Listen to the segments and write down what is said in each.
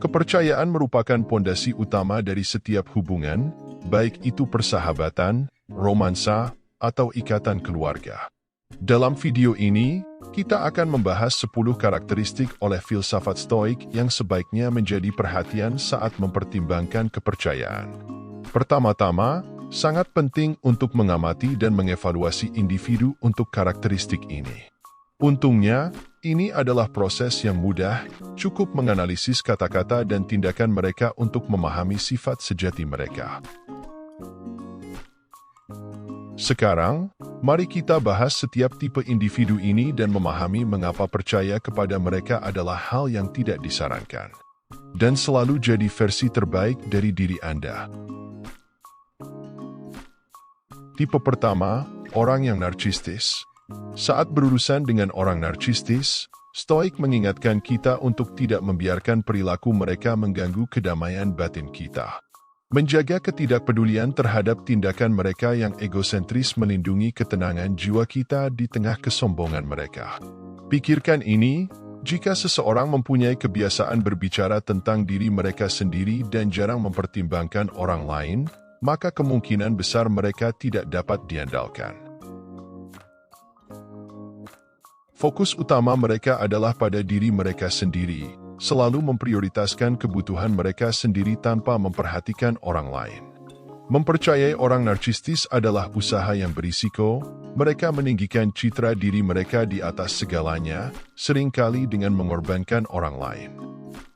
Kepercayaan merupakan pondasi utama dari setiap hubungan, baik itu persahabatan, romansa, atau ikatan keluarga. Dalam video ini, kita akan membahas 10 karakteristik oleh filsafat Stoik yang sebaiknya menjadi perhatian saat mempertimbangkan kepercayaan. Pertama-tama, sangat penting untuk mengamati dan mengevaluasi individu untuk karakteristik ini. Untungnya, ini adalah proses yang mudah, cukup menganalisis kata-kata dan tindakan mereka untuk memahami sifat sejati mereka. Sekarang, mari kita bahas setiap tipe individu ini dan memahami mengapa percaya kepada mereka adalah hal yang tidak disarankan. Dan selalu jadi versi terbaik dari diri Anda. Tipe pertama, orang yang narsistis. Saat berurusan dengan orang narsistis, Stoik mengingatkan kita untuk tidak membiarkan perilaku mereka mengganggu kedamaian batin kita. Menjaga ketidakpedulian terhadap tindakan mereka yang egosentris melindungi ketenangan jiwa kita di tengah kesombongan mereka. Pikirkan ini, jika seseorang mempunyai kebiasaan berbicara tentang diri mereka sendiri dan jarang mempertimbangkan orang lain, maka kemungkinan besar mereka tidak dapat diandalkan. Fokus utama mereka adalah pada diri mereka sendiri, selalu memprioritaskan kebutuhan mereka sendiri tanpa memperhatikan orang lain. Mempercayai orang narsistis adalah usaha yang berisiko, mereka meninggikan citra diri mereka di atas segalanya, seringkali dengan mengorbankan orang lain.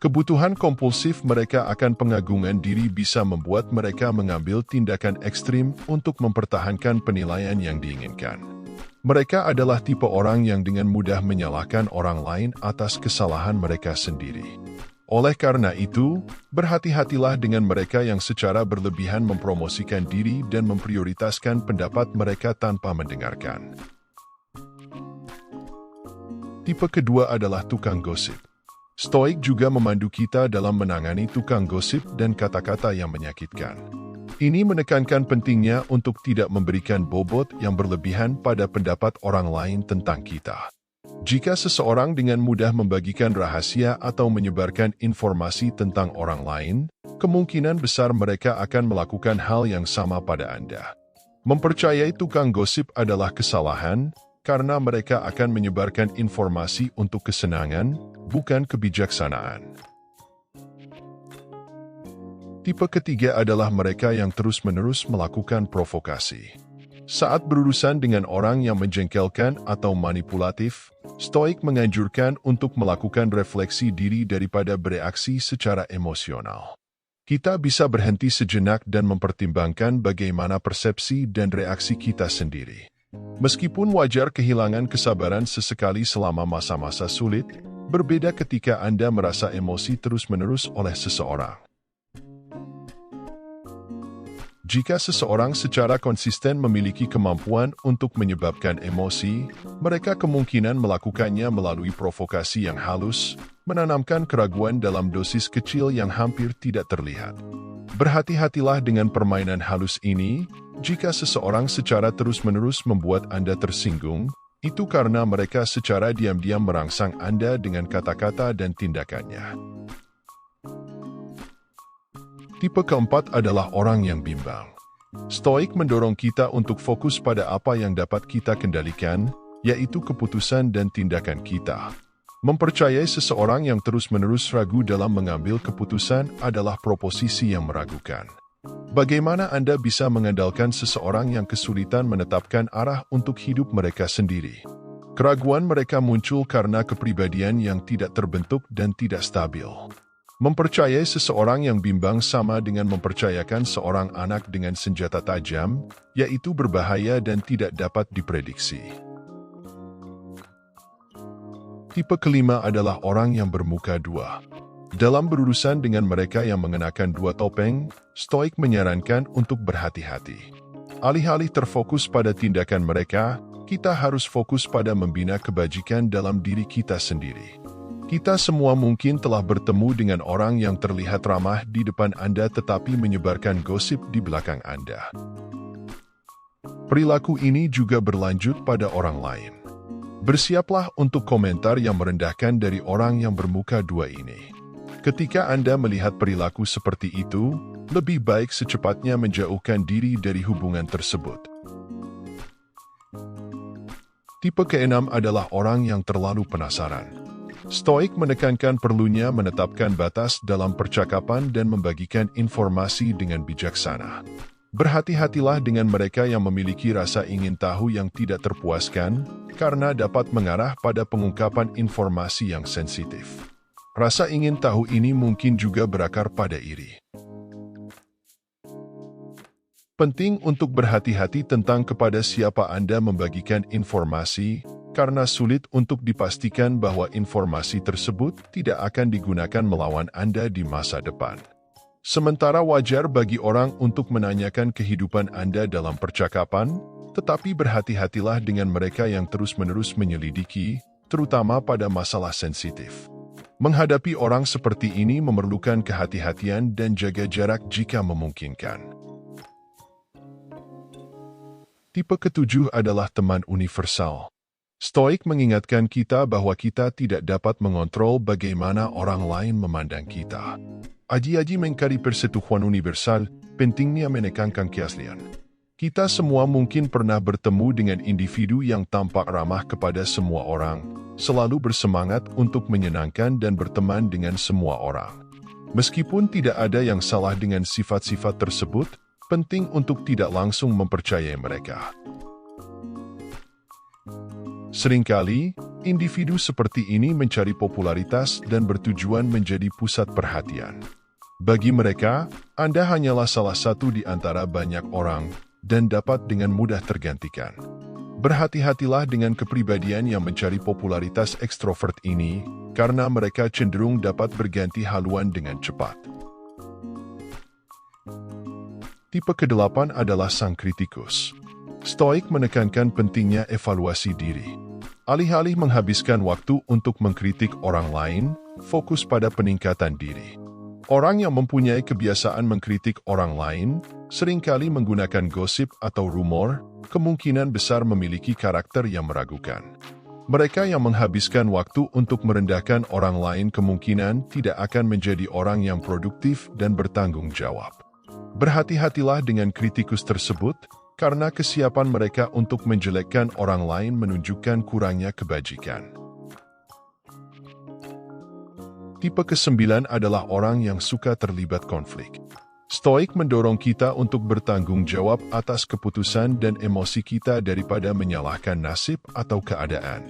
Kebutuhan kompulsif mereka akan pengagungan diri bisa membuat mereka mengambil tindakan ekstrim untuk mempertahankan penilaian yang diinginkan. Mereka adalah tipe orang yang dengan mudah menyalahkan orang lain atas kesalahan mereka sendiri. Oleh karena itu, berhati-hatilah dengan mereka yang secara berlebihan mempromosikan diri dan memprioritaskan pendapat mereka tanpa mendengarkan. Tipe kedua adalah tukang gosip. Stoik juga memandu kita dalam menangani tukang gosip dan kata-kata yang menyakitkan. Ini menekankan pentingnya untuk tidak memberikan bobot yang berlebihan pada pendapat orang lain tentang kita. Jika seseorang dengan mudah membagikan rahasia atau menyebarkan informasi tentang orang lain, kemungkinan besar mereka akan melakukan hal yang sama pada Anda. Mempercayai tukang gosip adalah kesalahan, karena mereka akan menyebarkan informasi untuk kesenangan, bukan kebijaksanaan. Tipe ketiga adalah mereka yang terus-menerus melakukan provokasi. Saat berurusan dengan orang yang menjengkelkan atau manipulatif, Stoik menganjurkan untuk melakukan refleksi diri daripada bereaksi secara emosional. Kita bisa berhenti sejenak dan mempertimbangkan bagaimana persepsi dan reaksi kita sendiri. Meskipun wajar kehilangan kesabaran sesekali selama masa-masa sulit, berbeda ketika Anda merasa emosi terus-menerus oleh seseorang. Jika seseorang secara konsisten memiliki kemampuan untuk menyebabkan emosi, mereka kemungkinan melakukannya melalui provokasi yang halus, menanamkan keraguan dalam dosis kecil yang hampir tidak terlihat. Berhati-hatilah dengan permainan halus ini, jika seseorang secara terus-menerus membuat Anda tersinggung, itu karena mereka secara diam-diam merangsang Anda dengan kata-kata dan tindakannya. Tipe keempat adalah orang yang bimbang. Stoik mendorong kita untuk fokus pada apa yang dapat kita kendalikan, yaitu keputusan dan tindakan kita. Mempercayai seseorang yang terus-menerus ragu dalam mengambil keputusan adalah proposisi yang meragukan. Bagaimana Anda bisa mengandalkan seseorang yang kesulitan menetapkan arah untuk hidup mereka sendiri? Keraguan mereka muncul karena kepribadian yang tidak terbentuk dan tidak stabil. Mempercayai seseorang yang bimbang sama dengan mempercayakan seorang anak dengan senjata tajam, yaitu berbahaya dan tidak dapat diprediksi. Tipe kelima adalah orang yang bermuka dua. Dalam berurusan dengan mereka yang mengenakan dua topeng, Stoik menyarankan untuk berhati-hati. Alih-alih terfokus pada tindakan mereka, kita harus fokus pada membina kebajikan dalam diri kita sendiri. Kita semua mungkin telah bertemu dengan orang yang terlihat ramah di depan Anda tetapi menyebarkan gosip di belakang Anda. Perilaku ini juga berlanjut pada orang lain. Bersiaplah untuk komentar yang merendahkan dari orang yang bermuka dua ini. Ketika Anda melihat perilaku seperti itu, lebih baik secepatnya menjauhkan diri dari hubungan tersebut. Tipe keenam adalah orang yang terlalu penasaran. Stoik menekankan perlunya menetapkan batas dalam percakapan dan membagikan informasi dengan bijaksana. Berhati-hatilah dengan mereka yang memiliki rasa ingin tahu yang tidak terpuaskan, karena dapat mengarah pada pengungkapan informasi yang sensitif. Rasa ingin tahu ini mungkin juga berakar pada iri. Penting untuk berhati-hati tentang kepada siapa Anda membagikan informasi, karena sulit untuk dipastikan bahwa informasi tersebut tidak akan digunakan melawan Anda di masa depan. Sementara wajar bagi orang untuk menanyakan kehidupan Anda dalam percakapan, tetapi berhati-hatilah dengan mereka yang terus-menerus menyelidiki, terutama pada masalah sensitif. Menghadapi orang seperti ini memerlukan kehati-hatian dan jaga jarak jika memungkinkan. Tipe ketujuh adalah teman universal. Stoik mengingatkan kita bahwa kita tidak dapat mengontrol bagaimana orang lain memandang kita. Aji-aji mengkari persetujuan universal, pentingnya menekankan keaslian. Kita semua mungkin pernah bertemu dengan individu yang tampak ramah kepada semua orang, selalu bersemangat untuk menyenangkan dan berteman dengan semua orang. Meskipun tidak ada yang salah dengan sifat-sifat tersebut, penting untuk tidak langsung mempercayai mereka. Seringkali, individu seperti ini mencari popularitas dan bertujuan menjadi pusat perhatian. Bagi mereka, Anda hanyalah salah satu di antara banyak orang dan dapat dengan mudah tergantikan. Berhati-hatilah dengan kepribadian yang mencari popularitas ekstrovert ini, karena mereka cenderung dapat berganti haluan dengan cepat. Tipe ke-8 adalah sang kritikus. Stoik menekankan pentingnya evaluasi diri. Alih-alih menghabiskan waktu untuk mengkritik orang lain, fokus pada peningkatan diri. Orang yang mempunyai kebiasaan mengkritik orang lain, seringkali menggunakan gosip atau rumor, kemungkinan besar memiliki karakter yang meragukan. Mereka yang menghabiskan waktu untuk merendahkan orang lain kemungkinan tidak akan menjadi orang yang produktif dan bertanggung jawab. Berhati-hatilah dengan kritikus tersebut, karena kesiapan mereka untuk menjelekkan orang lain menunjukkan kurangnya kebajikan. Tipe ke-9 adalah orang yang suka terlibat konflik. Stoik mendorong kita untuk bertanggung jawab atas keputusan dan emosi kita daripada menyalahkan nasib atau keadaan.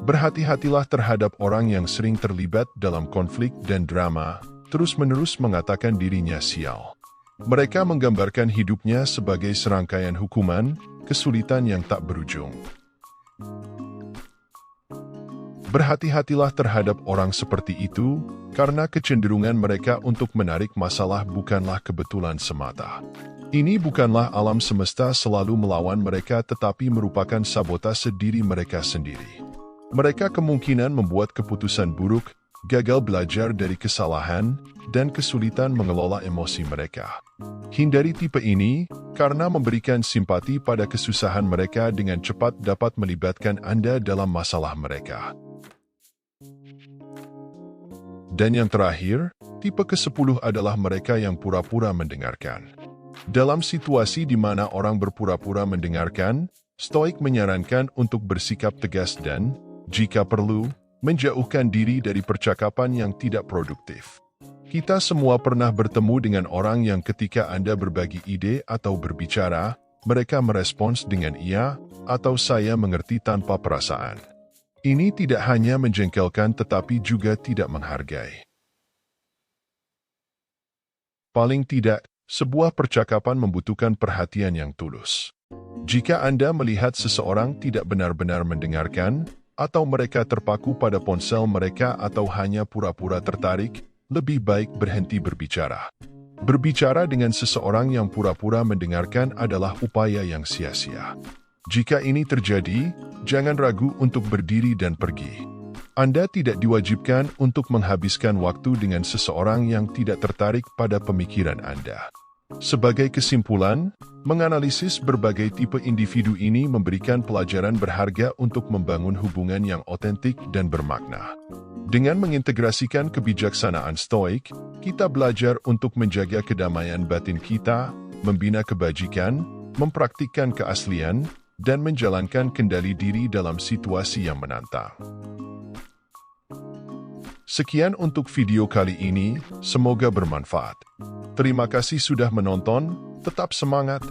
Berhati-hatilah terhadap orang yang sering terlibat dalam konflik dan drama, terus-menerus mengatakan dirinya sial. Mereka menggambarkan hidupnya sebagai serangkaian hukuman, kesulitan yang tak berujung. Berhati-hatilah terhadap orang seperti itu, karena kecenderungan mereka untuk menarik masalah bukanlah kebetulan semata. Ini bukanlah alam semesta selalu melawan mereka, tetapi merupakan sabotase diri mereka sendiri. Mereka kemungkinan membuat keputusan buruk, gagal belajar dari kesalahan, dan kesulitan mengelola emosi mereka. Hindari tipe ini, karena memberikan simpati pada kesusahan mereka dengan cepat dapat melibatkan Anda dalam masalah mereka. Dan yang terakhir, tipe ke-10 adalah mereka yang pura-pura mendengarkan. Dalam situasi di mana orang berpura-pura mendengarkan, Stoik menyarankan untuk bersikap tegas dan, jika perlu, menjauhkan diri dari percakapan yang tidak produktif. Kita semua pernah bertemu dengan orang yang ketika Anda berbagi ide atau berbicara, mereka merespons dengan iya atau saya mengerti tanpa perasaan. Ini tidak hanya menjengkelkan tetapi juga tidak menghargai. Paling tidak, sebuah percakapan membutuhkan perhatian yang tulus. Jika Anda melihat seseorang tidak benar-benar mendengarkan, atau mereka terpaku pada ponsel mereka atau hanya pura-pura tertarik, lebih baik berhenti berbicara. Berbicara dengan seseorang yang pura-pura mendengarkan adalah upaya yang sia-sia. Jika ini terjadi, jangan ragu untuk berdiri dan pergi. Anda tidak diwajibkan untuk menghabiskan waktu dengan seseorang yang tidak tertarik pada pemikiran Anda. Sebagai kesimpulan, menganalisis berbagai tipe individu ini memberikan pelajaran berharga untuk membangun hubungan yang otentik dan bermakna. Dengan mengintegrasikan kebijaksanaan stoik, kita belajar untuk menjaga kedamaian batin kita, membina kebajikan, mempraktikkan keaslian, dan menjalankan kendali diri dalam situasi yang menantang. Sekian untuk video kali ini, semoga bermanfaat. Terima kasih sudah menonton, tetap semangat!